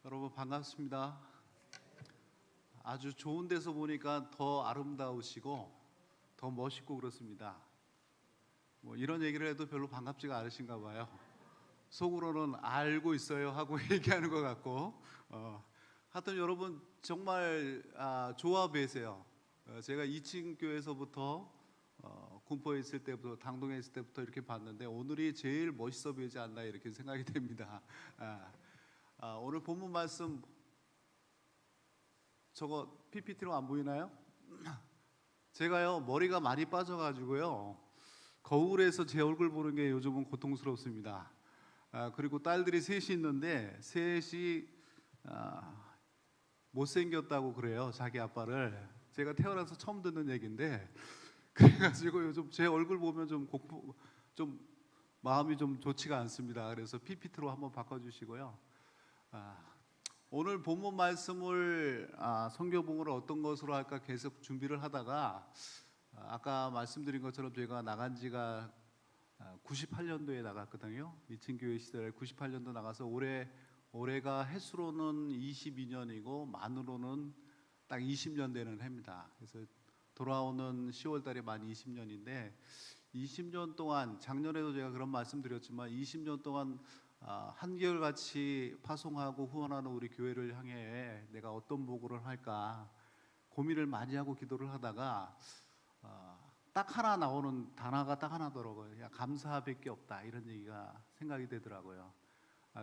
여러분 반갑습니다. 아주 좋은 데서 보니까 더 아름다우시고 더 멋있고 그렇습니다. 뭐 이런 얘기를 해도 별로 반갑지가 않으신가 봐요. 속으로는 알고 있어요 하고 얘기하는 것 같고 하여튼 여러분 정말 좋아 보이세요. 제가 2층 교회에서부터 군포에 있을 때부터 당동에 있을 때부터 이렇게 봤는데 오늘이 제일 멋있어 보이지 않나 이렇게 생각이 됩니다. 오늘 본문 말씀 저거 PPT로 안 보이나요? 제가요 머리가 많이 빠져가지고요 거울에서 제 얼굴 보는 게 요즘은 고통스럽습니다. 그리고 딸들이 셋이 있는데 셋이 못생겼다고 그래요. 자기 아빠를. 제가 태어나서 처음 듣는 얘기인데 그래가지고 요즘 제 얼굴 보면 좀 마음이 좀 좋지가 않습니다. 그래서 PPT로 한번 바꿔주시고요. 오늘 본문 말씀을 성경봉을 어떤 것으로 할까 계속 준비를 하다가 아까 말씀드린 것처럼 저희가 나간 지가 98년도에 나갔거든요. 미친교회 시절에 98년도 나가서 올해가 횟수로는 22년이고 만으로는 딱 20년 되는 해입니다. 그래서 돌아오는 10월 달에 만 20년인데 20년 동안 작년에도 제가 그런 말씀 드렸지만 20년 동안 한결같이 파송하고 후원하는 우리 교회를 향해 내가 어떤 보고를 할까 고민을 많이 하고 기도를 하다가 딱 하나 나오는 단어가 딱 하나더라고요. 야, 감사밖에 없다 이런 얘기가 생각이 되더라고요.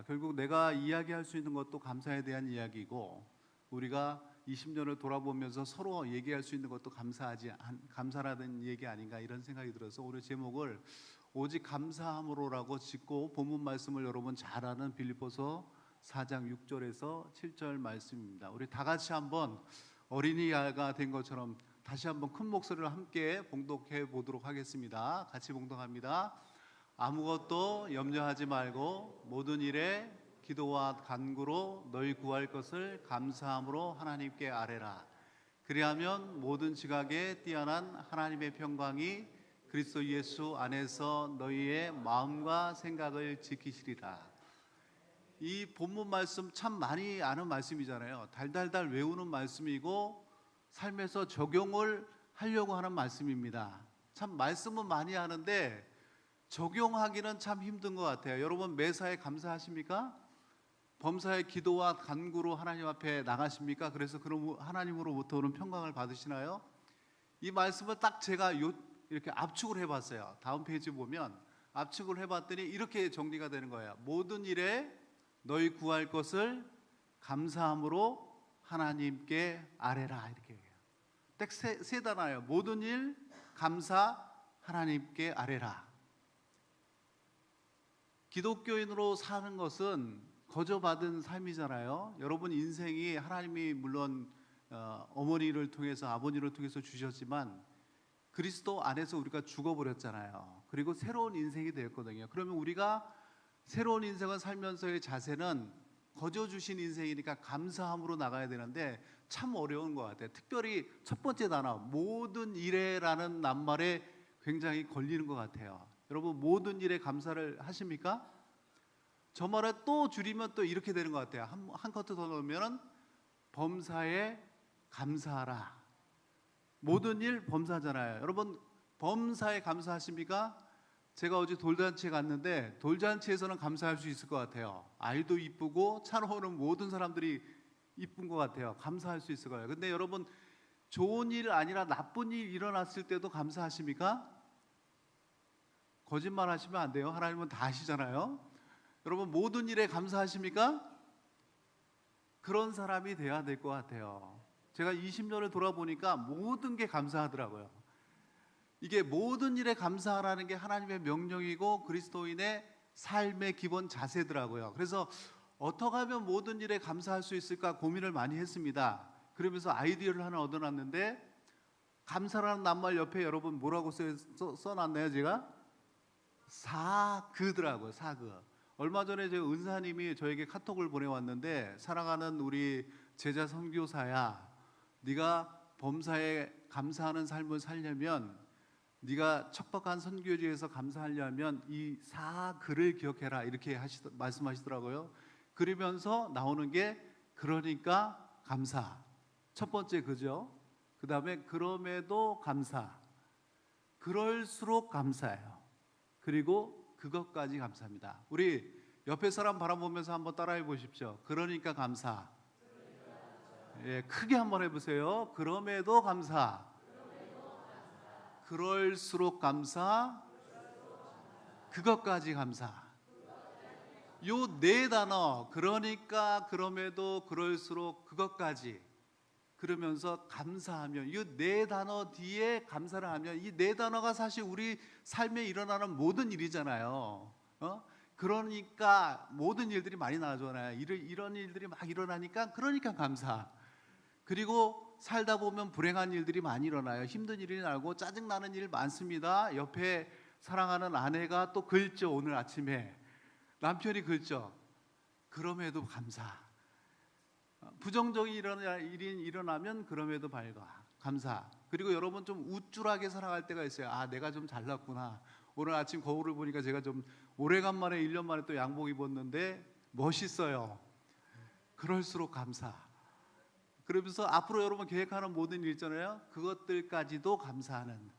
결국 내가 이야기할 수 있는 것도 감사에 대한 이야기고 우리가 20년을 돌아보면서 서로 얘기할 수 있는 것도 감사라는 얘기 아닌가 이런 생각이 들어서 오늘 제목을 오직 감사함으로라고 짓고 본문 말씀을 여러분 잘 아는 빌립보서 4장 6절에서 7절 말씀입니다. 우리 다 같이 한번 어린이가 된 것처럼 다시 한번 큰 목소리로 함께 봉독해 보도록 하겠습니다. 같이 봉독합니다. 아무것도 염려하지 말고 모든 일에 기도와 간구로 너희 구할 것을 감사함으로 하나님께 아뢰라. 그리하면 모든 지각에 뛰어난 하나님의 평강이 그리스도 예수 안에서 너희의 마음과 생각을 지키시리라. 이 본문 말씀 참 많이 아는 말씀이잖아요. 달달달 외우는 말씀이고 삶에서 적용을 하려고 하는 말씀입니다. 참 말씀은 많이 하는데 적용하기는 참 힘든 것 같아요. 여러분 매사에 감사하십니까? 범사에 기도와 간구로 하나님 앞에 나가십니까? 그래서 그럼 하나님으로부터 오는 평강을 받으시나요? 이 말씀을 딱 제가 이렇게 압축을 해봤어요. 다음 페이지 보면 압축을 해봤더니 이렇게 정리가 되는 거예요. 모든 일에 너희 구할 것을 감사함으로 하나님께 아뢰라 이렇게 얘기해요. 딱 세 단어예요. 모든 일 감사 하나님께 아뢰라. 기독교인으로 사는 것은 거저받은 삶이잖아요. 여러분 인생이 하나님이 물론 어머니를 통해서 아버지를 통해서 주셨지만 그리스도 안에서 우리가 죽어버렸잖아요. 그리고 새로운 인생이 되었거든요. 그러면 우리가 새로운 인생을 살면서의 자세는 거저 주신 인생이니까 감사함으로 나가야 되는데 참 어려운 것 같아요. 특별히 첫 번째 단어 모든 일에라는 낱말에 굉장히 걸리는 것 같아요. 여러분 모든 일에 감사를 하십니까? 저 말을 또 줄이면 또 이렇게 되는 것 같아요. 한 커트 더 넣으면 범사에 감사하라. 모든 일 범사잖아요. 여러분 범사에 감사하십니까? 제가 어제 돌잔치에 갔는데 돌잔치에서는 감사할 수 있을 것 같아요. 아이도 이쁘고 차로 오는 모든 사람들이 이쁜 것 같아요. 감사할 수 있을 거예요. 근데 여러분 좋은 일 아니라 나쁜 일 일어났을 때도 감사하십니까? 거짓말 하시면 안 돼요. 하나님은 다 아시잖아요. 여러분 모든 일에 감사하십니까? 그런 사람이 돼야 될 것 같아요. 제가 20년을 돌아보니까 모든 게 감사하더라고요. 이게 모든 일에 감사하라는 게 하나님의 명령이고 그리스도인의 삶의 기본 자세더라고요. 그래서 어떻게 하면 모든 일에 감사할 수 있을까 고민을 많이 했습니다. 그러면서 아이디어를 하나 얻어놨는데 감사라는 낱말 옆에 여러분 뭐라고 써놨나요 제가? 사그더라고요. 사그. 얼마 전에 제 은사님이 저에게 카톡을 보내왔는데 사랑하는 우리 제자 선교사야, 네가 범사에 감사하는 삶을 살려면, 네가 척박한 선교지에서 감사하려면 이 사글을 기억해라 이렇게 말씀하시더라고요. 그러면서 나오는 게 그러니까 감사. 첫 번째 그죠? 그 다음에 그럼에도 감사. 그럴수록 감사해요. 그리고 그것까지 감사합니다. 우리 옆에 사람 바라보면서 한번 따라해 보십시오. 그러니까 감사. 예, 크게 한번 해보세요. 그럼에도 감사. 그럴수록 감사. 그것까지 감사. 요 네 단어, 그러니까, 그럼에도, 그럴수록, 그것까지, 그러면서 감사하면, 이 네 단어 뒤에 감사를 하면, 이 네 단어가 사실 우리 삶에 일어나는 모든 일이잖아요. 그러니까 모든 일들이 많이 나잖아요. 이런 일들이 막 일어나니까, 그러니까 감사. 그리고 살다 보면 불행한 일들이 많이 일어나요. 힘든 일이 나고 짜증나는 일 많습니다. 옆에 사랑하는 아내가 또 긁죠. 오늘 아침에 남편이 긁죠. 그럼에도 감사. 부정적인 일이 일어나면 그럼에도 감사. 그리고 여러분 좀 우쭐하게 살아갈 때가 있어요. 아, 내가 좀 잘났구나. 오늘 아침 거울을 보니까 제가 좀 오래간만에 1년 만에 또 양복 입었는데 멋있어요. 그럴수록 감사. 그러면서 앞으로 여러분 계획하는 모든 일 있잖아요. 그것들까지도 감사하는.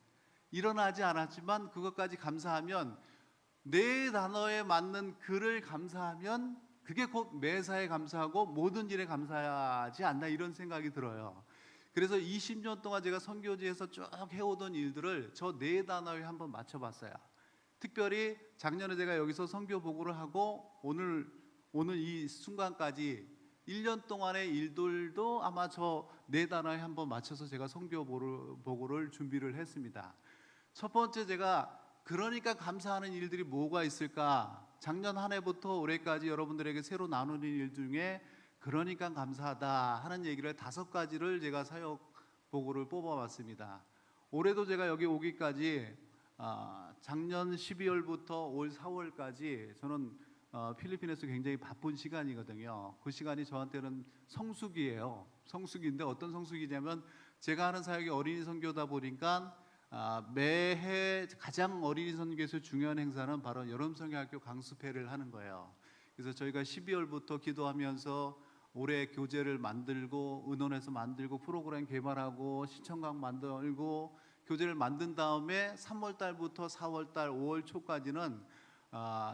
일어나지 않았지만 그것까지 감사하면, 네 단어에 맞는 그를 감사하면 그게 곧 매사에 감사하고 모든 일에 감사하지 않나, 이런 생각이 들어요. 그래서 20년 동안 제가 선교지에서 쭉 해오던 일들을 저 네 단어에 한번 맞춰봤어요. 특별히 작년에 제가 여기서 선교 보고를 하고 오늘 이 순간까지 1년 동안의 일들도 아마 저 네 단어에 한번 맞춰서 제가 선교 보고를 준비를 했습니다. 첫 번째, 제가 그러니까 감사하는 일들이 뭐가 있을까? 작년 한 해부터 올해까지 여러분들에게 새로 나누는 일 중에 그러니까 감사하다 하는 얘기를 5가지를 제가 사역 보고를 뽑아봤습니다. 올해도 제가 여기 오기까지 작년 12월부터 올 4월까지 저는 필리핀에서 굉장히 바쁜 시간이거든요. 그 시간이 저한테는 성수기예요. 성수기인데 어떤 성수기냐면, 제가 하는 사역이 어린이 선교다 보니까 매해 가장 어린이 선교에서 중요한 행사는 바로 여름성경학교 강습회를 하는 거예요. 그래서 저희가 12월부터 기도하면서 올해 교재를 만들고, 의논해서 만들고, 프로그램 개발하고, 시청각 만들고, 교재를 만든 다음에 3월 달부터 4월 달, 5월 초까지는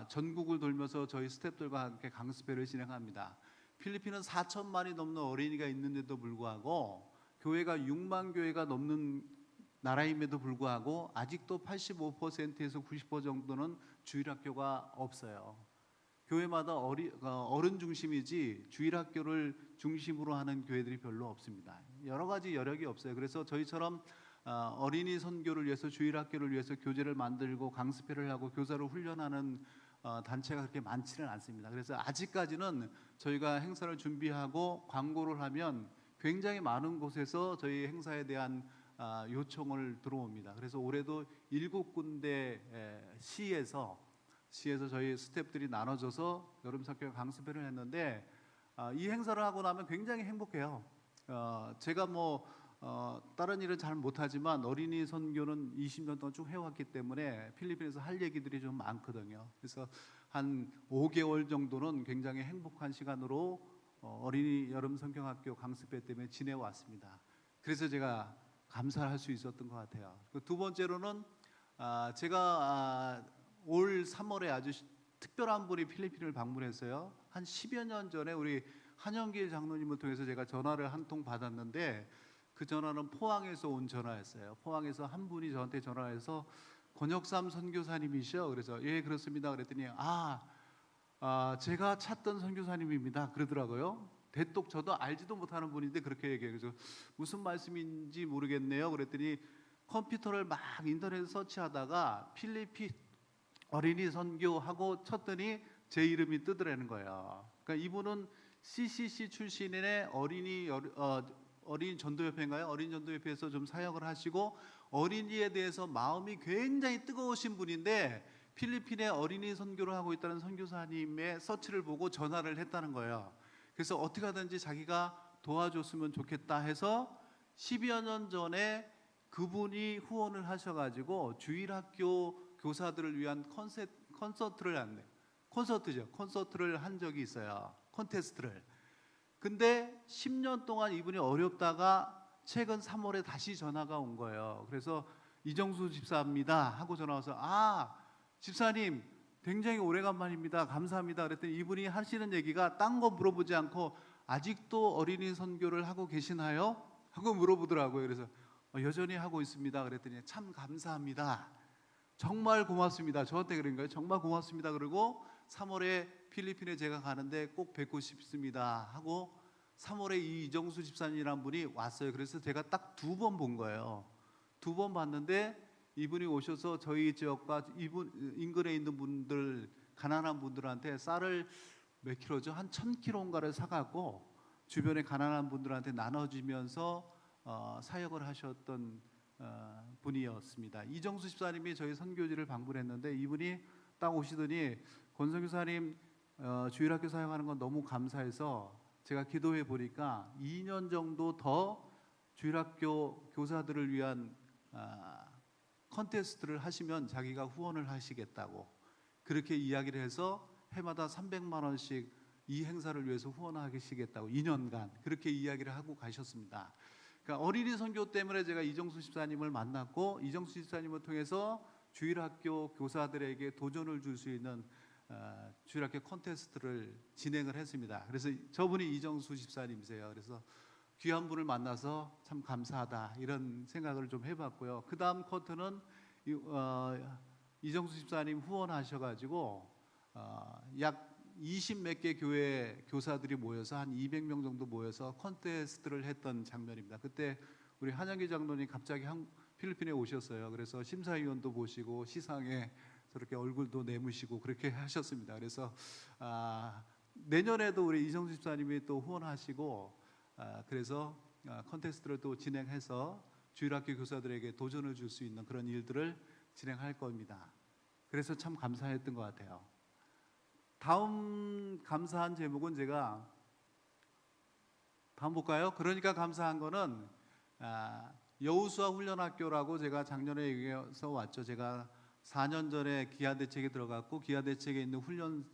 전국을 돌면서 저희 스태프들과 함께 강습회를 진행합니다. 필리핀은 4천만이 넘는 어린이가 있는데도 불구하고, 교회가 6만 교회가 넘는 나라임에도 불구하고 아직도 85%에서 90% 정도는 주일학교가 없어요. 교회마다 어른 중심이지 주일학교를 중심으로 하는 교회들이 별로 없습니다. 여러 가지 여력이 없어요. 그래서 저희처럼 어린이 선교를 위해서, 주일학교를 위해서 교재를 만들고 강습회를 하고 교사를 훈련하는 단체가 그렇게 많지는 않습니다. 그래서 아직까지는 저희가 행사를 준비하고 광고를 하면 굉장히 많은 곳에서 저희 행사에 대한 요청을 들어옵니다. 그래서 올해도 7군데 시에서 저희 스태프들이 나눠져서 여름 성경 강습회를 했는데, 이 행사를 하고 나면 굉장히 행복해요. 제가 다른 일은 잘 못하지만 어린이 선교는 20년 동안 쭉 해왔기 때문에 필리핀에서 할 얘기들이 좀 많거든요. 그래서 한 5개월 정도는 굉장히 행복한 시간으로 어린이 여름 성경학교 강습회 때문에 지내왔습니다. 그래서 제가 감사할 수 있었던 것 같아요. 두 번째로는 제가 올 3월에 아주 특별한 분이 필리핀을 방문했어요. 한 10여 년 전에 우리 한영길 장로님을 통해서 제가 전화를 한 통 받았는데, 그 전화는 포항에서 온 전화였어요. 포항에서 한 분이 저한테 전화해서 권혁삼 선교사님이시죠? 그래서 예, 그렇습니다. 그랬더니 제가 찾던 선교사님입니다. 그러더라고요. 대똑 저도 알지도 못하는 분인데 그렇게 얘기해요. 그래서 무슨 말씀인지 모르겠네요. 그랬더니 컴퓨터를 막 인터넷에 서치하다가 필리핀 어린이 선교하고 쳤더니 제 이름이 뜨더라는 거예요. 그러니까 이분은 CCC 출신의 어린이 전도협회인가요? 어린이 전도협회에서 좀 사역을 하시고 어린이에 대해서 마음이 굉장히 뜨거우신 분인데, 필리핀에 어린이 선교를 하고 있다는 선교사님의 서치를 보고 전화를 했다는 거예요. 그래서 어떻게 하든지 자기가 도와줬으면 좋겠다 해서 10여 년 전에 그분이 후원을 하셔가지고 주일학교 교사들을 위한 콘서트를 한 적이 있어요. 콘테스트를. 근데 10년 동안 이분이 어렵다가 최근 3월에 다시 전화가 온 거예요. 그래서 이정수 집사입니다 하고 전화 와서 집사님 굉장히 오래간만입니다. 감사합니다. 그랬더니 이분이 하시는 얘기가 딴 거 물어보지 않고 아직도 어린이 선교를 하고 계시나요? 하고 물어보더라고요. 그래서 여전히 하고 있습니다. 그랬더니 참 감사합니다. 정말 고맙습니다. 저한테 그런 거예요. 정말 고맙습니다. 그리고 3월에 필리핀에 제가 가는데 꼭 뵙고 싶습니다 하고 3월에 이 이정수 집사님이란 분이 왔어요. 그래서 제가 딱 2번 본 거예요. 2번 봤는데 이분이 오셔서 저희 지역과 이분 인근에 있는 분들, 가난한 분들한테 쌀을 몇 킬로죠? 한 1000kg인가를 사갖고 주변에 가난한 분들한테 나눠주면서 사역을 하셨던 분이었습니다. 이정수 집사님이 저희 선교지를 방문했는데 이분이 딱 오시더니 권선교사님 주일학교 사역하는 건 너무 감사해서 제가 기도해 보니까 2년 정도 더 주일학교 교사들을 위한 컨테스트를 하시면 자기가 후원을 하시겠다고 그렇게 이야기를 해서 해마다 300만 원씩 이 행사를 위해서 후원하시겠다고 2년간 그렇게 이야기를 하고 가셨습니다. 그러니까 어린이 선교 때문에 제가 이정수 집사님을 만났고 이정수 집사님을 통해서 주일학교 교사들에게 도전을 줄 수 있는 주일학교 콘테스트를 진행을 했습니다. 그래서 저분이 이정수 집사님이세요. 그래서 귀한 분을 만나서 참 감사하다 이런 생각을 좀 해봤고요. 그 다음 쿼터는 이정수 집사님 후원하셔가지고 약 20 몇 개 교회 교사들이 모여서 한 200명 정도 모여서 콘테스트를 했던 장면입니다. 그때 우리 한영기 장로님 갑자기 필리핀에 오셨어요. 그래서 심사위원도 보시고 시상에 저렇게 얼굴도 내무시고 그렇게 하셨습니다. 그래서 내년에도 우리 이정수 집사님이 또 후원하시고 그래서 콘테스트를 또 진행해서 주일학교 교사들에게 도전을 줄 수 있는 그런 일들을 진행할 겁니다. 그래서 참 감사했던 것 같아요. 다음 감사한 제목은 제가 다음 볼까요? 그러니까 감사한 거는 여우수아 훈련학교라고 제가 작년에 얘기해서 왔죠. 제가 4년 전에 기아대책에 들어갔고 기아대책에 있는 훈련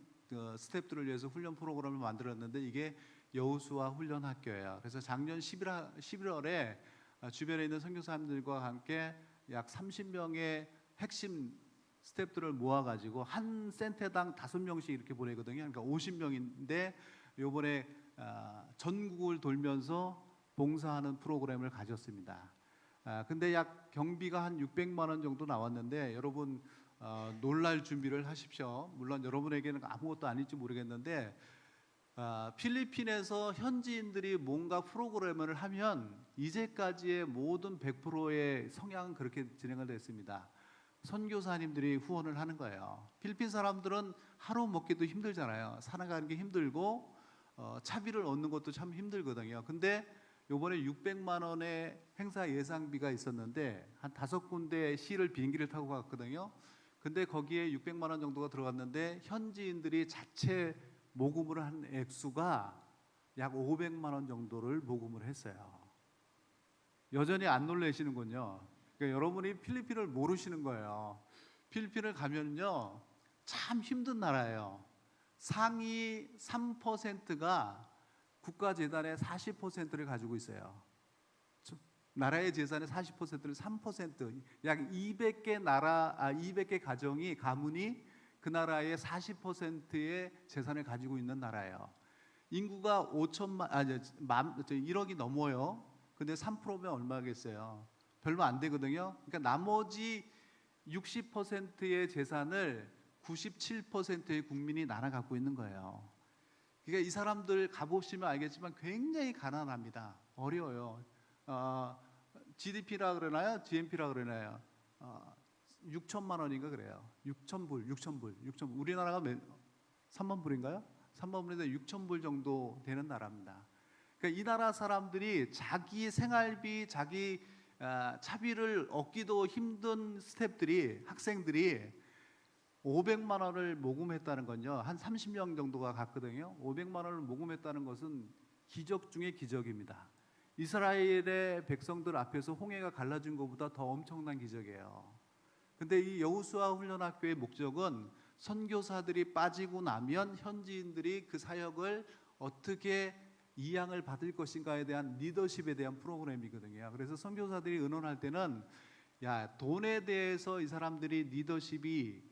스태프들을 위해서 훈련 프로그램을 만들었는데 이게 여우수아 훈련학교예요. 그래서 작년 11월에 주변에 있는 선교사님들과 함께 약 30명의 핵심 스태프들을 모아가지고 한 센터당 5명씩 이렇게 보내거든요. 그러니까 50명인데 이번에 전국을 돌면서 봉사하는 프로그램을 가졌습니다. 근데 약 경비가 한 600만 원 정도 나왔는데 여러분 놀랄 준비를 하십시오. 물론 여러분에게는 아무것도 아닐지 모르겠는데 필리핀에서 현지인들이 뭔가 프로그램을 하면 이제까지의 모든 100%의 성향은 그렇게 진행을 됐습니다. 선교사님들이 후원을 하는 거예요. 필리핀 사람들은 하루 먹기도 힘들잖아요. 살아가는 게 힘들고 차비를 얻는 것도 참 힘들거든요. 근데 요번에 600만 원의 행사 예상비가 있었는데 한 5군데 시를 비행기를 타고 갔거든요. 근데 거기에 600만 원 정도가 들어갔는데 현지인들이 자체 모금을 한 액수가 약 500만 원 정도를 모금을 했어요. 여전히 안 놀라시는군요. 그러니까 여러분이 필리핀을 모르시는 거예요. 필리핀을 가면요 참 힘든 나라예요. 상위 3%가 국가재단의 40%를 가지고 있어요. 나라의 재산의 40%를 3%, 약 200개 200개 가문이 그 나라의 40%의 재산을 가지고 있는 나라예요. 인구가 1억이 넘어요. 근데 3%면 얼마겠어요? 별로 안 되거든요. 그러니까 나머지 60%의 재산을 97%의 국민이 나눠 갖고 있는 거예요. 그러니까 이 사람들 가보시면 알겠지만 굉장히 가난합니다. 어려워요. GDP라 그러나요? GNP라 그러나요? 6천만 원인가 그래요. 6,000불. 우리나라가 3만 불인가요? 3만 불인데 6,000불 정도 되는 나라입니다. 그러니까 이 나라 사람들이 자기 생활비, 자기 차비를 얻기도 힘든 스태프들이, 학생들이 500만 원을 모금했다는 건요. 한 30명 정도가 갔거든요. 500만 원을 모금했다는 것은 기적 중의 기적입니다. 이스라엘의 백성들 앞에서 홍해가 갈라진 것보다 더 엄청난 기적이에요. 근데 이 여호수아 훈련학교의 목적은 선교사들이 빠지고 나면 현지인들이 그 사역을 어떻게 이 양을 받을 것인가에 대한 리더십에 대한 프로그램이거든요. 그래서 선교사들이 의논할 때는 야, 돈에 대해서 이 사람들이 리더십이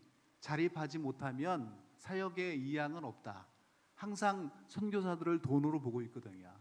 자립하지 못하면 사역의 이 양은 없다. 항상 선교사들을 돈으로 보고 있거든요.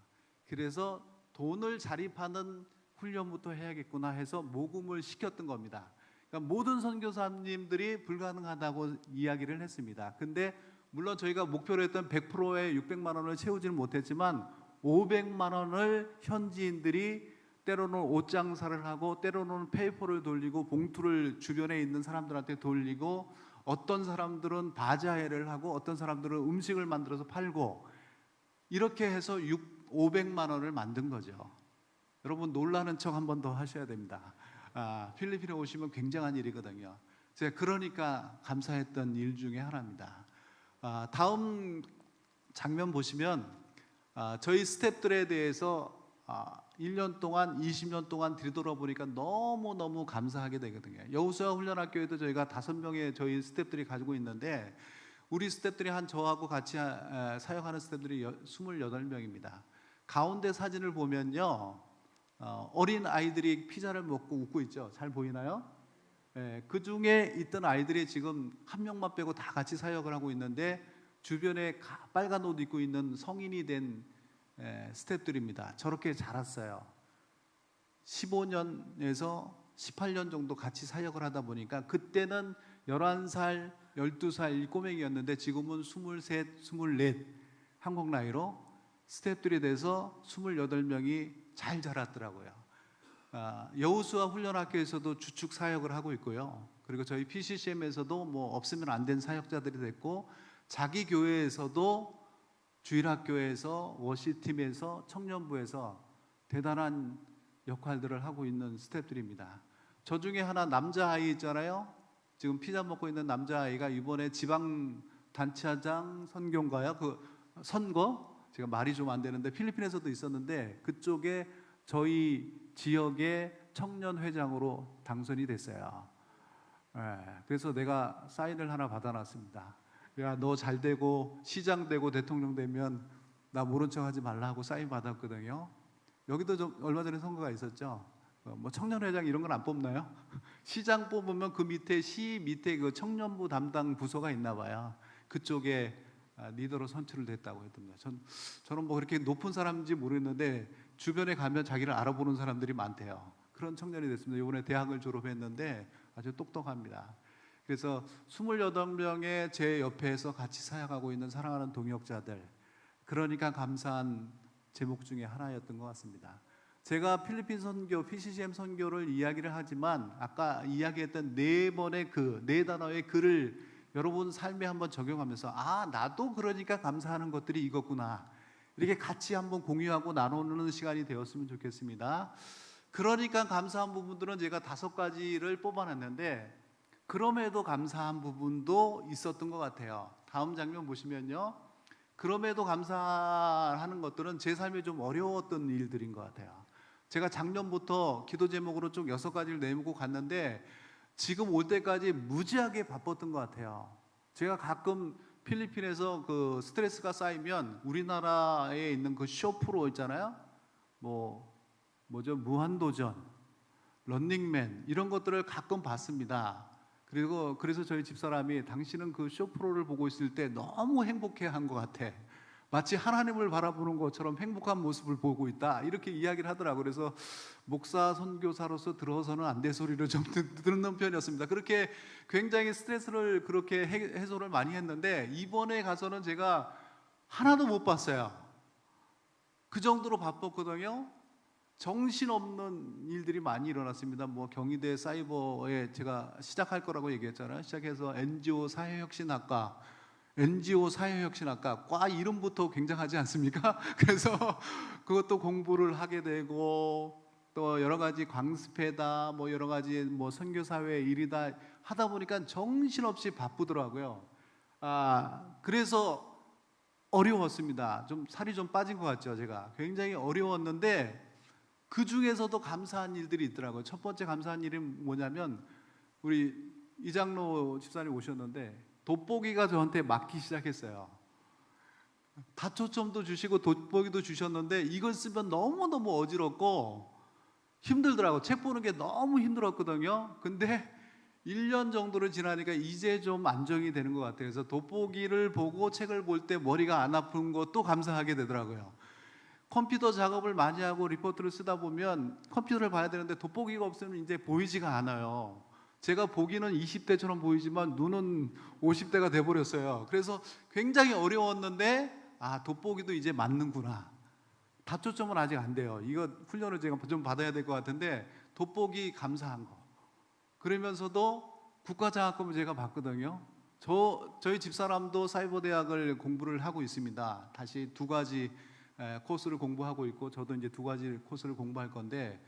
그래서 돈을 자립하는 훈련부터 해야겠구나 해서 모금을 시켰던 겁니다. 그러니까 모든 선교사님들이 불가능하다고 이야기를 했습니다. 근데 물론 저희가 목표로 했던 100%의 600만 원을 채우지는 못했지만 500만 원을 현지인들이 때로는 옷장사를 하고 때로는 페이퍼를 돌리고 봉투를 주변에 있는 사람들한테 돌리고 어떤 사람들은 바자회를 하고 어떤 사람들은 음식을 만들어서 팔고 이렇게 해서 500만 원을 만든 거죠. 여러분 놀라는 척 한 번 더 하셔야 됩니다. 필리핀에 오시면 굉장한 일이거든요. 제가 그러니까 감사했던 일 중에 하나입니다. 다음 장면 보시면 저희 스태프들에 대해서 1년 동안 20년 동안 뒤돌아보니까 너무너무 감사하게 되거든요. 여호수아 훈련학교에도 저희가 5명의 저희 스태프들이 가지고 있는데 우리 스태프들이 한 저하고 같이 사역하는 스태프들이 28명입니다. 가운데 사진을 보면요, 어린 아이들이 피자를 먹고 웃고 있죠. 잘 보이나요? 그 중에 있던 아이들이 지금 한 명만 빼고 다 같이 사역을 하고 있는데 주변에 빨간 옷 입고 있는 성인이 된 스태프들입니다. 저렇게 자랐어요. 15년에서 18년 정도 같이 사역을 하다 보니까 그때는 11살, 12살 꼬맹이였는데 지금은 23, 24 한국 나이로 스태프들이 돼서 28명이 잘 자랐더라고요. 여호수아 훈련학교에서도 주축 사역을 하고 있고요. 그리고 저희 PCCM에서도 뭐 없으면 안 된 사역자들이 됐고 자기 교회에서도 주일학교에서 워시팀에서 청년부에서 대단한 역할들을 하고 있는 스태프들입니다. 저 중에 하나 남자아이 있잖아요. 지금 피자 먹고 있는 남자아이가 이번에 지방단체장 선교인가요? 그 선거? 제가 말이 좀 안 되는데 필리핀에서도 있었는데 그쪽에 저희 지역의 청년회장으로 당선이 됐어요. 그래서 내가 사인을 하나 받아놨습니다. 야, 너 잘 되고 시장 되고 대통령 되면 나 모른 척 하지 말라 하고 사인 받았거든요. 여기도 좀 얼마 전에 선거가 있었죠. 뭐 청년회장 이런 건 안 뽑나요? 시장 뽑으면 그 밑에 시 밑에 그 청년부 담당 부서가 있나 봐요. 그쪽에 리더로 선출을 됐다고 했던데 저는 뭐 그렇게 높은 사람인지 모르겠는데 주변에 가면 자기를 알아보는 사람들이 많대요. 그런 청년이 됐습니다. 이번에 대학을 졸업했는데 아주 똑똑합니다. 그래서 28명의 제 옆에서 같이 사역하고 있는 사랑하는 동역자들, 그러니까 감사한 제목 중에 하나였던 것 같습니다. 제가 필리핀 선교, PCCM 선교를 이야기를 하지만 아까 이야기했던 4번의 그 4단어의 글을 여러분 삶에 한번 적용하면서 나도 그러니까 감사하는 것들이 이거구나, 이렇게 같이 한번 공유하고 나누는 시간이 되었으면 좋겠습니다. 그러니까 감사한 부분들은 제가 5가지를 뽑아놨는데 그럼에도 감사한 부분도 있었던 것 같아요. 다음 장면 보시면요, 그럼에도 감사하는 것들은 제 삶에 좀 어려웠던 일들인 것 같아요. 제가 작년부터 기도 제목으로 쭉 6가지를 내밀고 갔는데 지금 올 때까지 무지하게 바빴던 것 같아요. 제가 가끔 필리핀에서 그 스트레스가 쌓이면 우리나라에 있는 그 쇼 프로 있잖아요. 뭐죠? 무한도전, 런닝맨 이런 것들을 가끔 봤습니다. 그리고 그래서 저희 집사람이 당신은 그 쇼 프로를 보고 있을 때 너무 행복해한 것 같아. 마치 하나님을 바라보는 것처럼 행복한 모습을 보고 있다. 이렇게 이야기를 하더라고요. 그래서 목사 선교사로서 들어서는 안 될 소리를 좀 듣는 편이었습니다. 그렇게 굉장히 스트레스를 그렇게 해소를 많이 했는데 이번에 가서는 제가 하나도 못 봤어요. 그 정도로 바빴거든요. 정신없는 일들이 많이 일어났습니다. 뭐 경희대 사이버에 제가 시작할 거라고 얘기했잖아요. 시작해서 NGO 사회혁신학과, NGO 사회혁신학과 과 이름부터 굉장하지 않습니까? 그래서 그것도 공부를 하게 되고 또 여러 가지 광습회다, 뭐 여러 가지 뭐 선교사회 일이다 하다 보니까 정신없이 바쁘더라고요. 그래서 어려웠습니다. 좀 살이 좀 빠진 것 같죠, 제가. 굉장히 어려웠는데 그 중에서도 감사한 일들이 있더라고요. 첫 번째 감사한 일이 뭐냐면 우리 이장로 집사님 오셨는데 돋보기가 저한테 맞기 시작했어요. 다초점도 주시고 돋보기도 주셨는데 이걸 쓰면 너무너무 어지럽고 힘들더라고. 책 보는 게 너무 힘들었거든요. 근데 1년 정도를 지나니까 이제 좀 안정이 되는 것 같아요. 그래서 돋보기를 보고 책을 볼 때 머리가 안 아픈 것도 감사하게 되더라고요. 컴퓨터 작업을 많이 하고 리포트를 쓰다 보면 컴퓨터를 봐야 되는데 돋보기가 없으면 이제 보이지가 않아요. 제가 보기는 20대처럼 보이지만 눈은 50대가 돼버렸어요. 그래서 굉장히 어려웠는데 돋보기도 이제 맞는구나. 다초점은 아직 안 돼요. 이거 훈련을 제가 좀 받아야 될 것 같은데 돋보기 감사한 거. 그러면서도 국가장학금을 제가 받거든요. 저희 집사람도 사이버대학을 공부를 하고 있습니다. 다시 2가지 코스를 공부하고 있고 저도 이제 2가지 코스를 공부할 건데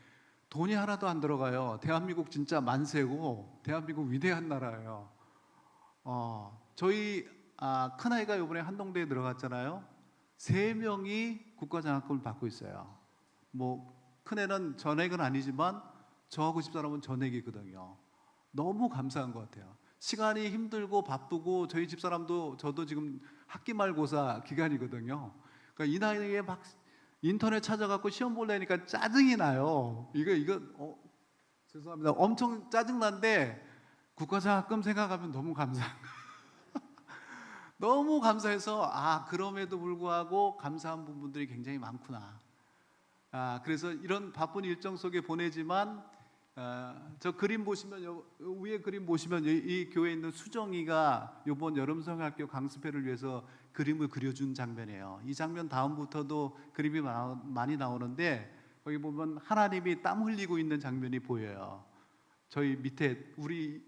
돈이 하나도 안 들어가요. 대한민국 진짜 만세고 대한민국 위대한 나라예요. 저희 큰아이가 이번에 한동대에 들어갔잖아요. 3명이 국가장학금을 받고 있어요. 뭐 큰애는 전액은 아니지만 저하고 집사람은 전액이거든요. 너무 감사한 것 같아요. 시간이 힘들고 바쁘고 저희 집사람도 저도 지금 학기말고사 기간이거든요. 그러니까 이 나이에 막 인터넷 찾아갖고 시험 보려니까 짜증이 나요. 이거 죄송합니다. 엄청 짜증난데 국가장학금 생각하면 너무 감사한 거예요. 너무 감사해서 그럼에도 불구하고 감사한 부분들이 굉장히 많구나. 그래서 이런 바쁜 일정 속에 보내지만 저 그림 보시면 위에 그림 보시면 이 교회에 있는 수정이가 이번 여름성학교 강습회를 위해서 그림을 그려준 장면이에요. 이 장면 다음부터도 그림이 많이 나오는데 거기 보면 하나님이 땀 흘리고 있는 장면이 보여요. 저희 밑에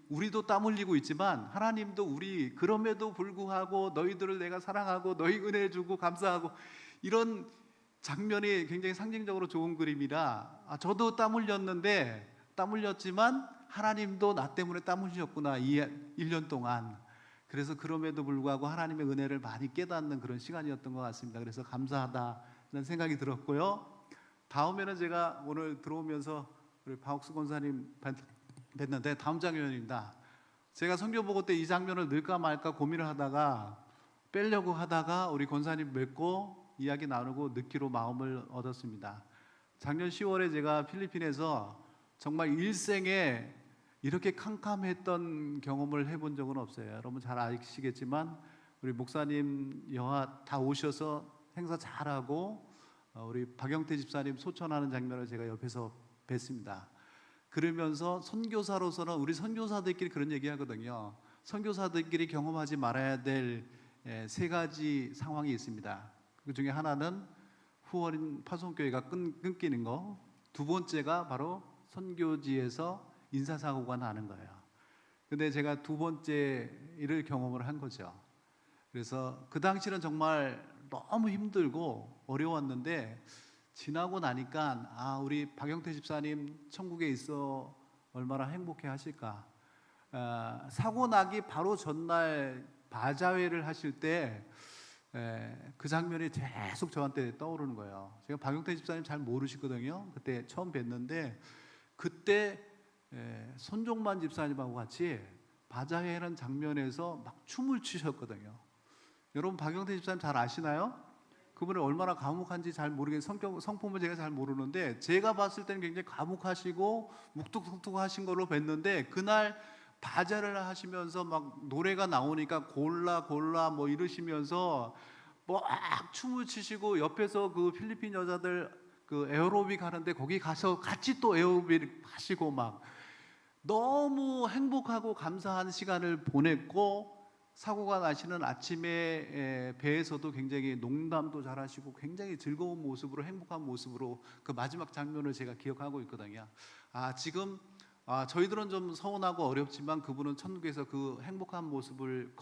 우리도 땀 흘리고 있지만 하나님도 우리 그럼에도 불구하고 너희들을 내가 사랑하고 너희 은혜 주고 감사하고 이런 장면이 굉장히 상징적으로 좋은 그림이라 저도 땀 흘렸는데 땀 흘렸지만 하나님도 나 때문에 땀 흘리셨구나 이 1년 동안. 그래서 그럼에도 불구하고 하나님의 은혜를 많이 깨닫는 그런 시간이었던 것 같습니다. 그래서 감사하다는 생각이 들었고요. 다음에는 제가 오늘 들어오면서 우리 박옥수 권사님 뵀는데 다음 장면입니다. 제가 선교보고 때 이 장면을 넣을까 말까 고민을 하다가 빼려고 하다가 우리 권사님 뵙고 이야기 나누고 넣기로 마음을 얻었습니다. 작년 10월에 제가 필리핀에서 정말 일생에 이렇게 캄캄했던 경험을 해본 적은 없어요. 여러분 잘 아시겠지만 우리 목사님 여하 다 오셔서 행사 잘하고 우리 박영태 집사님 소천하는 장면을 제가 옆에서 뵀습니다. 그러면서 선교사로서는 우리 선교사들끼리 그런 얘기 하거든요. 선교사들끼리 경험하지 말아야 될 3가지 상황이 있습니다. 그 중에 하나는 후원인 파송교회가 끊기는 거, 2번째가 바로 선교지에서 인사사고가 나는 거예요. 근데 제가 2번째 일을 경험을 한 거죠. 그래서 그 당시는 정말 너무 힘들고 어려웠는데 지나고 나니까 우리 박영태 집사님 천국에 있어 얼마나 행복해 하실까. 사고 나기 바로 전날 바자회를 하실 때 그 장면이 계속 저한테 떠오르는 거예요. 제가 박영태 집사님 잘 모르시거든요. 그때 처음 뵀는데 그때 손종만 집사님하고 같이 바자회라는 장면에서 막 춤을 추셨거든요. 여러분 박영태 집사님 잘 아시나요? 그분이 얼마나 과묵한지 잘 모르겠어요. 성품을 제가 잘 모르는데 제가 봤을 때는 굉장히 과묵하시고 묵뚝뚝하신 걸로 뵀는데 그날 바자를 하시면서 막 노래가 나오니까 골라 뭐 이러시면서 막 춤을 추시고 옆에서 그 필리핀 여자들 그 에어로빅 하는데 거기 가서 같이 또 에어로빅 하시고 막 너무 행복하고 감사한 시간을 보냈고 사고가 나시는 아침에 배에서도 굉장히 농담도 잘하시고 굉장히 즐거운 모습으로 행복한 모습으로 그 마지막 장면을 제가 기억하고 있거든요. 지금 저희들은 좀 서운하고 어렵지만 그분은 천국에서 그 행복한 모습을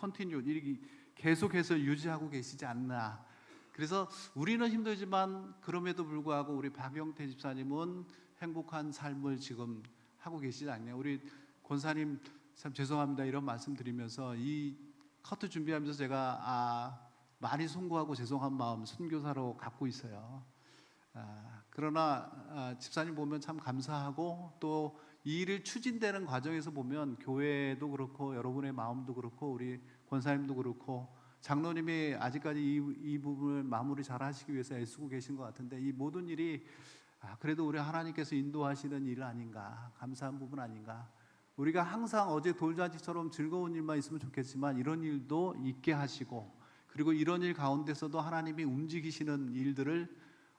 계속해서 유지하고 계시지 않나. 그래서 우리는 힘들지만 그럼에도 불구하고 우리 박영태 집사님은 행복한 삶을 지금 하고 계시지 않냐. 우리 권사님 참 죄송합니다 이런 말씀 드리면서 이 커트 준비하면서 제가 많이 송구하고 죄송한 마음 선교사로 갖고 있어요. 그러나 집사님 보면 참 감사하고 또 이 일이 추진되는 과정에서 보면 교회도 그렇고 여러분의 마음도 그렇고 우리 권사님도 그렇고 장로님이 아직까지 이 부분을 마무리 잘 하시기 위해서 애쓰고 계신 것 같은데, 이 모든 일이 그래도 우리 하나님께서 인도하시는 일 아닌가, 감사한 부분 아닌가. 우리가 항상 어제 돌잔치처럼 즐거운 일만 있으면 좋겠지만 이런 일도 있게 하시고, 그리고 이런 일 가운데서도 하나님이 움직이시는 일들을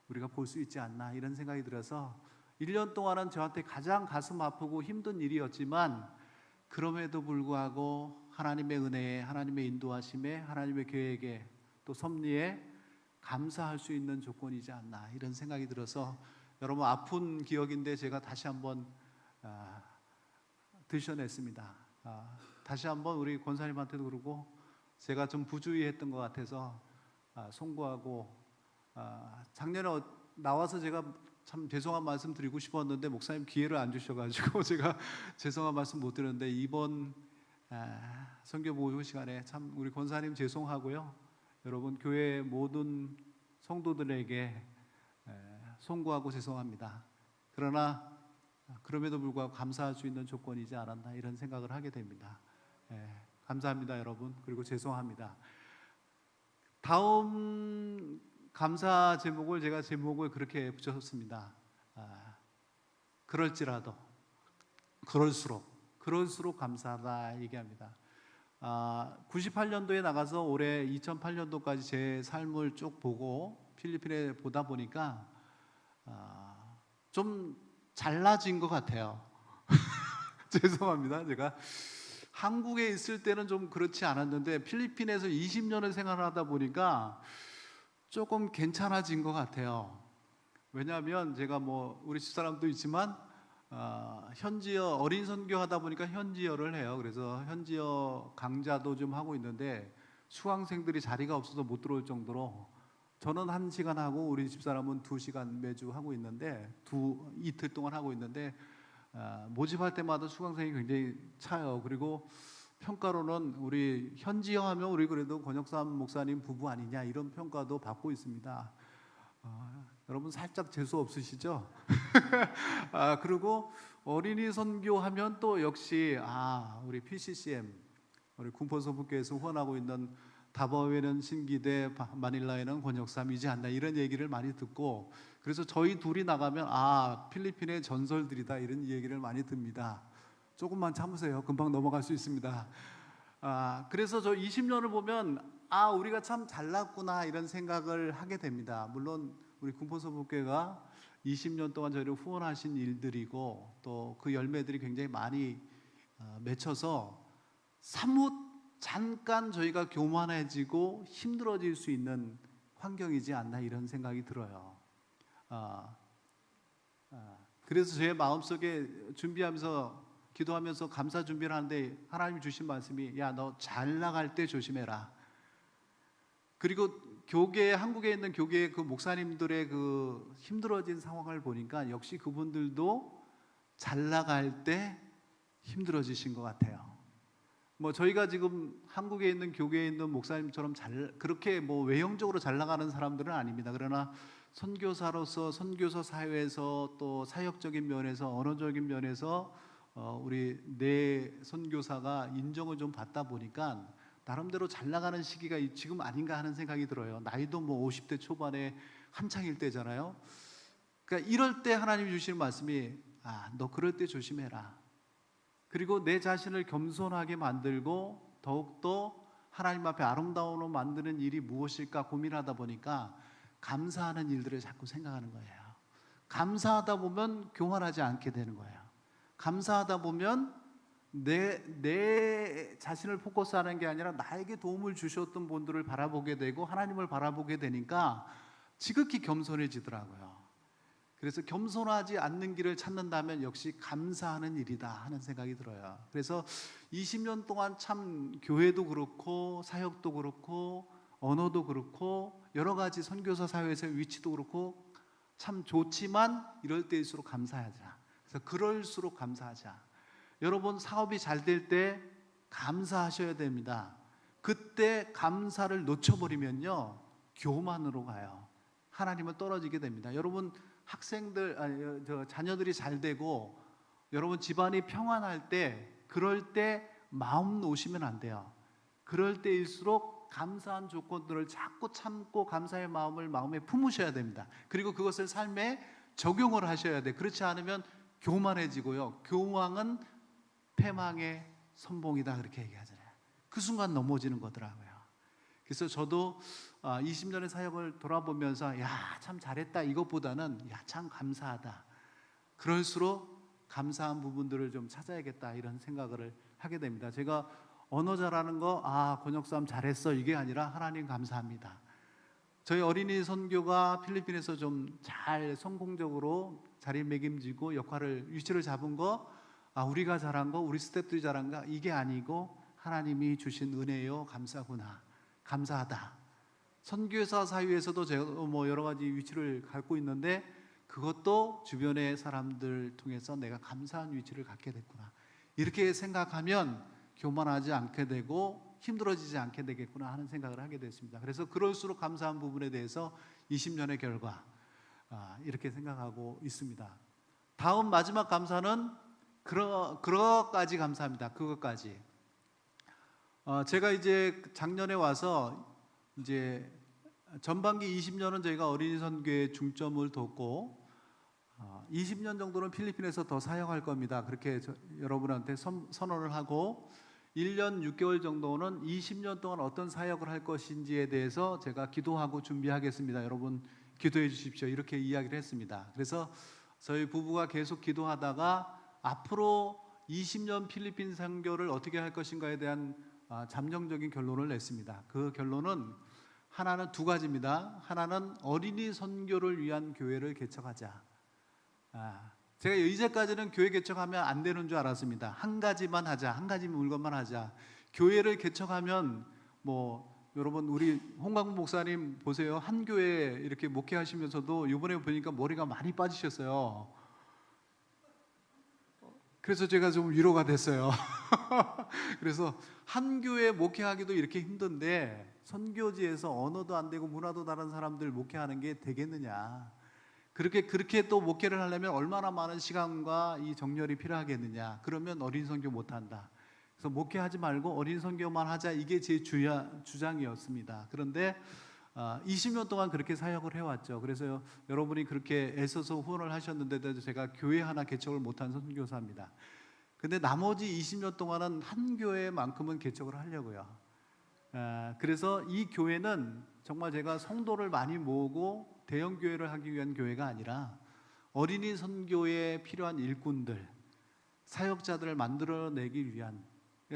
우리가 볼 수 있지 않나, 이런 생각이 들어서 1년 동안은 저한테 가장 가슴 아프고 힘든 일이었지만, 그럼에도 불구하고 하나님의 은혜에, 하나님의 인도하심에, 하나님의 계획에, 또 섭리에 감사할 수 있는 조건이지 않나, 이런 생각이 들어서 여러분, 아픈 기억인데 제가 다시 한번 드셔냈습니다. 다시 한번 우리 권사님한테도 그러고, 제가 좀 부주의했던 것 같아서 송구하고, 작년에 나와서 제가 참 죄송한 말씀 드리고 싶었는데 목사님 기회를 안 주셔가지고 제가 죄송한 말씀 못 드렸는데, 이번 선교 모유 시간에 참 우리 권사님 죄송하고요, 여러분 교회 모든 성도들에게 송구하고 죄송합니다. 그러나 그럼에도 불구하고 감사할 수 있는 조건이지 않았나, 이런 생각을 하게 됩니다. 감사합니다 여러분. 그리고 죄송합니다. 다음 감사 제목을 제가 그렇게 붙였습니다. 그럴지라도, 그럴수록 감사하다 얘기합니다. 98년도에 나가서 올해 2008년도까지 제 삶을 쭉 보고 필리핀에 보다 보니까 좀 잘나진 것 같아요. 죄송합니다. 제가 한국에 있을 때는 좀 그렇지 않았는데 필리핀에서 20년을 생활하다 보니까 조금 괜찮아진 것 같아요. 왜냐하면 제가 우리 집사람도 있지만 현지어 어린 선교하다 보니까 현지어를 해요. 그래서 현지어 강좌도 좀 하고 있는데 수강생들이 자리가 없어서 못 들어올 정도로, 저는 1시간 하고 우리 집사람은 2시간 매주 하고 있는데, 이틀 동안 하고 있는데 모집할 때마다 수강생이 굉장히 차요. 그리고 평가로는 우리 현지어 하면 우리 그래도 권혁삼 목사님 부부 아니냐, 이런 평가도 받고 있습니다. 여러분 살짝 재수 없으시죠? 그리고 어린이 선교하면 또 역시 우리 PCCM, 우리 군포서북교에서 후원하고 있는 다바오에는 신기대, 마닐라에는 권혁삼이지 않나, 이런 얘기를 많이 듣고, 그래서 저희 둘이 나가면 필리핀의 전설들이다, 이런 얘기를 많이 듭니다. 조금만 참으세요. 금방 넘어갈 수 있습니다. 그래서 저 20년을 보면 우리가 참 잘났구나, 이런 생각을 하게 됩니다. 물론 우리 군포서북교회가 20년 동안 저희를 후원하신 일들이고, 또 그 열매들이 굉장히 많이 맺혀서 사뭇 잠깐 저희가 교만해지고 힘들어질 수 있는 환경이지 않나, 이런 생각이 들어요. 그래서 제 마음속에 준비하면서, 기도하면서 감사 준비를 하는데 하나님이 주신 말씀이, 너 잘 나갈 때 조심해라. 그리고 한국에 있는 교계의 그 목사님들의 그 힘들어진 상황을 보니까 역시 그분들도 잘 나갈 때 힘들어지신 것 같아요. 저희가 지금 한국에 있는 교계에 있는 목사님처럼 그렇게 외형적으로 잘 나가는 사람들은 아닙니다. 그러나 선교사로서, 선교사 사회에서, 또 사역적인 면에서, 언어적인 면에서 우리 내 선교사가 인정을 좀 받다 보니까 나름대로 잘 나가는 시기가 지금 아닌가 하는 생각이 들어요. 나이도 50대 초반에 한창일 때잖아요. 그러니까 이럴 때 하나님이 주시는 말씀이, 너 그럴 때 조심해라. 그리고 내 자신을 겸손하게 만들고 더욱더 하나님 앞에 아름다움으로 만드는 일이 무엇일까 고민하다 보니까 감사하는 일들을 자꾸 생각하는 거예요. 감사하다 보면 교만하지 않게 되는 거예요. 감사하다 보면 내 자신을 포커스하는 게 아니라 나에게 도움을 주셨던 분들을 바라보게 되고 하나님을 바라보게 되니까 지극히 겸손해지더라고요. 그래서 겸손하지 않는 길을 찾는다면 역시 감사하는 일이다 하는 생각이 들어요. 그래서 20년 동안 참 교회도 그렇고 사역도 그렇고 언어도 그렇고 여러 가지 선교사 사회에서의 위치도 그렇고 참 좋지만 이럴 때일수록 감사하자. 그래서 그럴수록 감사하자. 여러분 사업이 잘 될 때 감사하셔야 됩니다. 그때 감사를 놓쳐버리면요 교만으로 가요. 하나님은 떨어지게 됩니다. 여러분 학생들, 자녀들이 잘 되고 여러분 집안이 평안할 때, 그럴 때 마음 놓으시면 안 돼요. 그럴 때일수록 감사한 조건들을 자꾸 참고 감사의 마음을 마음에 품으셔야 됩니다. 그리고 그것을 삶에 적용을 하셔야 돼. 그렇지 않으면 교만해지고요. 교만은 패망의 선봉이다 그렇게 얘기하잖아요. 그 순간 넘어지는 거더라고요. 그래서 저도 20년의 사역을 돌아보면서 야, 참 잘했다 이것보다는 야, 참 감사하다. 그럴수록 감사한 부분들을 좀 찾아야겠다 이런 생각을 하게 됩니다. 제가 언어 잘하는 거 권역사람 잘했어 이게 아니라 하나님 감사합니다. 저희 어린이 선교가 필리핀에서 좀 잘 성공적으로 자리매김지고 위치를 잡은 거 우리가 잘한 거 우리 스태프들이 잘한 거 이게 아니고 하나님이 주신 은혜요 감사구나 감사하다. 선교사 사회에서도 제가 여러 가지 위치를 갖고 있는데 그것도 주변의 사람들 통해서 내가 감사한 위치를 갖게 됐구나 이렇게 생각하면 교만하지 않게 되고 힘들어지지 않게 되겠구나 하는 생각을 하게 됐습니다. 그래서 그럴수록 감사한 부분에 대해서 20년의 결과 이렇게 생각하고 있습니다. 다음 마지막 감사는 그것까지 감사합니다. 그것까지 제가 이제 작년에 와서 이제 전반기 20년은 저희가 어린이 선교에 중점을 뒀고 20년 정도는 필리핀에서 더 사역할 겁니다. 그렇게 여러분한테 선언을 하고 1년 6개월 정도는 20년 동안 어떤 사역을 할 것인지에 대해서 제가 기도하고 준비하겠습니다. 여러분 기도해 주십시오. 이렇게 이야기를 했습니다. 그래서 저희 부부가 계속 기도하다가 앞으로 20년 필리핀 선교를 어떻게 할 것인가에 대한 잠정적인 결론을 냈습니다. 그 결론은 하나는 두 가지입니다. 하나는 어린이 선교를 위한 교회를 개척하자. 제가 이제까지는 교회 개척하면 안 되는 줄 알았습니다. 한 가지만 하자, 한 가지 물건만 하자. 교회를 개척하면 여러분 우리 홍광무 목사님 보세요. 한 교회 이렇게 목회하시면서도 이번에 보니까 머리가 많이 빠지셨어요. 그래서 제가 좀 위로가 됐어요. 그래서 한 교회 목회하기도 이렇게 힘든데 선교지에서 언어도 안 되고 문화도 다른 사람들 목회하는 게 되겠느냐? 그렇게 또 목회를 하려면 얼마나 많은 시간과 이 정열이 필요하겠느냐? 그러면 어린 선교 못 한다. 그래서 목회하지 말고 어린 선교만 하자 이게 제 주장이었습니다. 그런데 20년 동안 그렇게 사역을 해왔죠. 그래서 여러분이 그렇게 애써서 후원을 하셨는데도 제가 교회 하나 개척을 못한 선교사입니다. 근데 나머지 20년 동안은 한 교회만큼은 개척을 하려고요. 그래서 이 교회는 정말 제가 성도를 많이 모으고 대형 교회를 하기 위한 교회가 아니라 어린이 선교에 필요한 일꾼들, 사역자들을 만들어내기 위한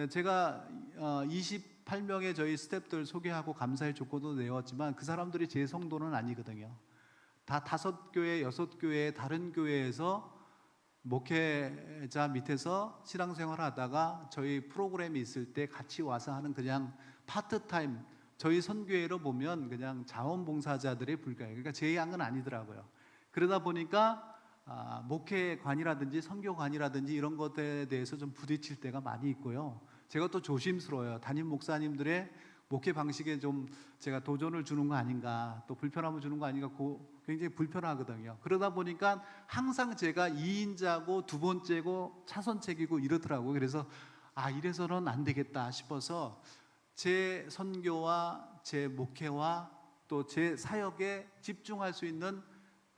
제가 28명의 저희 스태프들 소개하고 감사의 조건도 내었지만 그 사람들이 제 성도는 아니거든요. 다 5교회, 6교회 다른 교회에서 목회자 밑에서 신앙생활을 하다가 저희 프로그램이 있을 때 같이 와서 하는 그냥 파트타임 저희 선교회로 보면 그냥 자원봉사자들의 불가예요. 그러니까 제 양은 아니더라고요. 그러다 보니까 목회관이라든지 선교관이라든지 이런 것에 대해서 좀 부딪힐 때가 많이 있고요. 제가 또 조심스러워요. 담임 목사님들의 목회 방식에 좀 제가 도전을 주는 거 아닌가, 또 불편함을 주는 거 아닌가, 굉장히 불편하거든요. 그러다 보니까 항상 제가 2인자고 두 번째고 차선책이고 이러더라고요. 그래서 이래서는 안 되겠다 싶어서 제 선교와 제 목회와 또 제 사역에 집중할 수 있는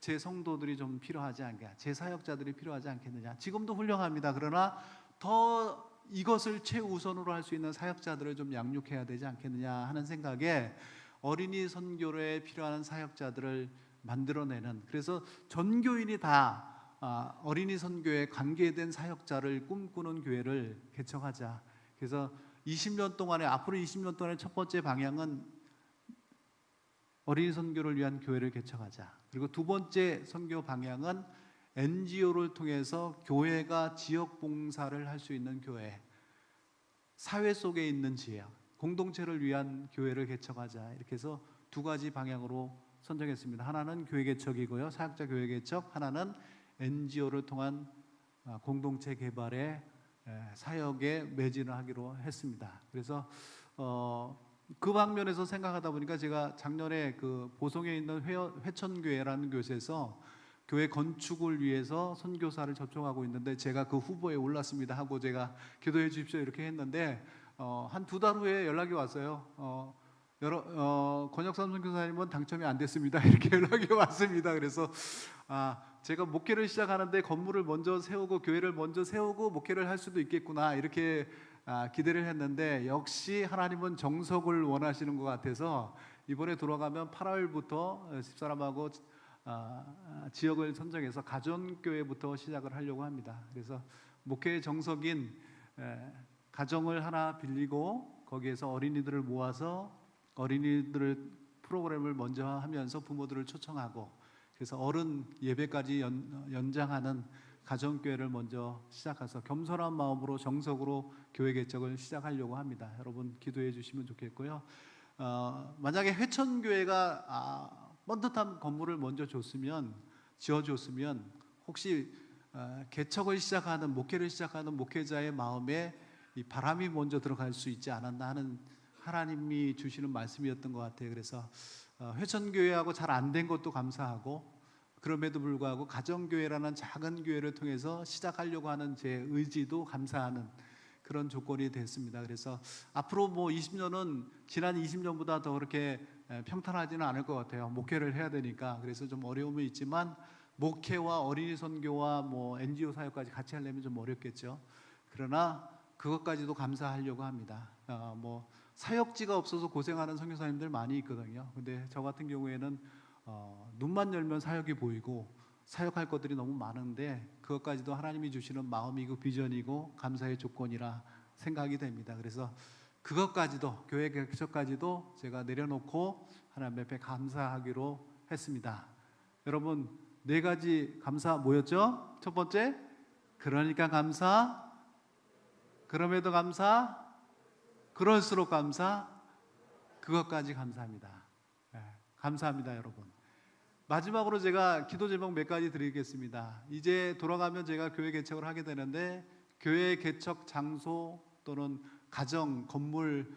제 성도들이 좀 필요하지 않겠냐, 제 사역자들이 필요하지 않겠느냐. 지금도 훌륭합니다. 그러나 더 이것을 최우선으로 할 수 있는 사역자들을 좀 양육해야 되지 않겠느냐 하는 생각에 어린이 선교에 필요한 사역자들을 만들어내는, 그래서 전교인이 다 어린이 선교에 관계된 사역자를 꿈꾸는 교회를 개척하자. 그래서 20년 동안에 앞으로 20년 동안의 첫 번째 방향은 어린이 선교를 위한 교회를 개척하자. 그리고 두 번째 선교 방향은 NGO를 통해서 교회가 지역 봉사를 할 수 있는 교회, 사회 속에 있는 지역, 공동체를 위한 교회를 개척하자. 이렇게 해서 두 가지 방향으로 선정했습니다. 하나는 교회 개척이고요, 사역자 교회 개척. 하나는 NGO를 통한 공동체 개발에 사역에 매진을 하기로 했습니다. 그래서 그 방면에서 생각하다 보니까 제가 작년에 그 보성에 있는 회천교회라는 곳에서 교회 건축을 위해서 선교사를 접촉하고 있는데 제가 그 후보에 올랐습니다 하고 제가 기도해 주십시오 이렇게 했는데 한 2달 후에 연락이 왔어요. 권혁선 선교사님은 당첨이 안 됐습니다. 이렇게 연락이 왔습니다. 그래서 제가 목회를 시작하는데 건물을 먼저 세우고 교회를 먼저 세우고 목회를 할 수도 있겠구나 이렇게 기대를 했는데 역시 하나님은 정석을 원하시는 것 같아서 이번에 돌아가면 8월부터 집사람하고 지역을 선정해서 가정교회부터 시작을 하려고 합니다. 그래서 목회의 정석인 가정을 하나 빌리고 거기에서 어린이들을 모아서 어린이들을 프로그램을 먼저 하면서 부모들을 초청하고 그래서 어른 예배까지 연장하는 가정교회를 먼저 시작해서 겸손한 마음으로 정석으로 교회 개척을 시작하려고 합니다. 여러분 기도해 주시면 좋겠고요. 만약에 회천교회가 번듯한 건물을 먼저 지어줬으면 혹시 개척을 시작하는 목회를 시작하는 목회자의 마음에 이 바람이 먼저 들어갈 수 있지 않았나 하는 하나님이 주시는 말씀이었던 것 같아요. 그래서 회천교회하고 잘 안 된 것도 감사하고 그럼에도 불구하고 가정교회라는 작은 교회를 통해서 시작하려고 하는 제 의지도 감사하는 그런 조건이 됐습니다. 그래서 앞으로 20년은 지난 20년보다 더 그렇게 평탄하지는 않을 것 같아요. 목회를 해야 되니까. 그래서 좀 어려움이 있지만 목회와 어린이 선교와 NGO 사역까지 같이 하려면 좀 어렵겠죠. 그러나 그것까지도 감사하려고 합니다. 사역지가 없어서 고생하는 선교사님들 많이 있거든요. 근데 저 같은 경우에는 눈만 열면 사역이 보이고 사역할 것들이 너무 많은데 그것까지도 하나님이 주시는 마음이고 비전이고 감사의 조건이라 생각이 됩니다. 그래서 그것까지도 교회 개척까지도 제가 내려놓고 하나님 앞에 감사하기로 했습니다. 여러분 4가지 감사 뭐였죠? 첫 번째 그러니까 감사, 그럼에도 감사, 그럴수록 감사, 그것까지 감사합니다. 감사합니다, 여러분. 마지막으로 제가 기도 제목 몇 가지 드리겠습니다. 이제 돌아가면 제가 교회 개척을 하게 되는데 교회 개척 장소 또는 가정, 건물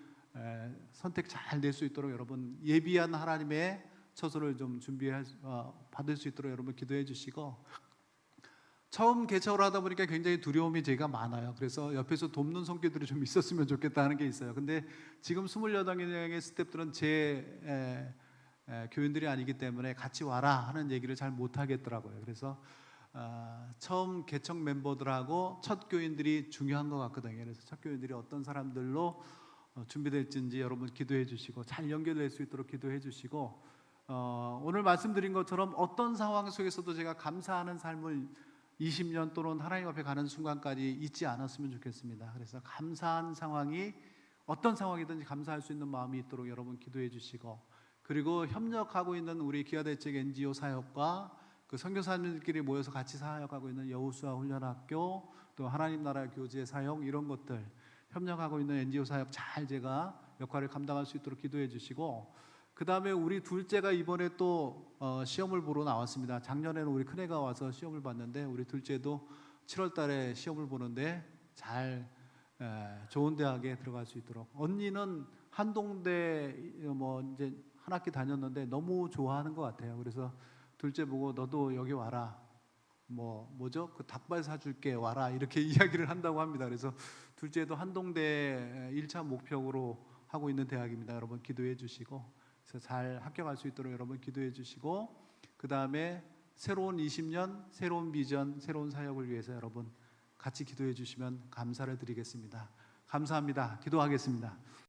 선택 잘 될 수 있도록 여러분 예비한 하나님의 처소를 좀 받을 수 있도록 여러분 기도해 주시고 처음 개척을 하다 보니까 굉장히 두려움이 제가 많아요. 그래서 옆에서 돕는 성교들이 좀 있었으면 좋겠다는 게 있어요. 근데 지금 28명의 스태프들은 제 교인들이 아니기 때문에 같이 와라 하는 얘기를 잘 못하겠더라고요. 그래서 처음 개척 멤버들하고 첫 교인들이 중요한 것 같거든요. 그래서 첫 교인들이 어떤 사람들로 준비될지 여러분 기도해 주시고 잘 연결될 수 있도록 기도해 주시고 오늘 말씀드린 것처럼 어떤 상황 속에서도 제가 감사하는 삶을 20년 또는 하나님 앞에 가는 순간까지 잊지 않았으면 좋겠습니다. 그래서 감사한 상황이 어떤 상황이든지 감사할 수 있는 마음이 있도록 여러분 기도해 주시고 그리고 협력하고 있는 우리 기아대책 NGO 사역과 그 선교사님들끼리 모여서 같이 사역하고 있는 여호수아 훈련학교 또 하나님 나라 교제 사역 이런 것들 협력하고 있는 NGO 사역 잘 제가 역할을 감당할 수 있도록 기도해 주시고 그 다음에 우리 둘째가 이번에 또 시험을 보러 나왔습니다. 작년에는 우리 큰애가 와서 시험을 봤는데 우리 둘째도 7월 달에 시험을 보는데 잘 좋은 대학에 들어갈 수 있도록 언니는 한동대 이제 한 학기 다녔는데 너무 좋아하는 것 같아요. 그래서 둘째 보고 너도 여기 와라. 뭐죠? 그 닭발 사줄게 와라. 이렇게 이야기를 한다고 합니다. 그래서 둘째도 한동대 1차 목표로 하고 있는 대학입니다. 여러분 기도해 주시고 그래서 잘 합격할 수 있도록 여러분 기도해 주시고 그 다음에 새로운 20년, 새로운 비전, 새로운 사역을 위해서 여러분 같이 기도해 주시면 감사를 드리겠습니다. 감사합니다. 기도하겠습니다.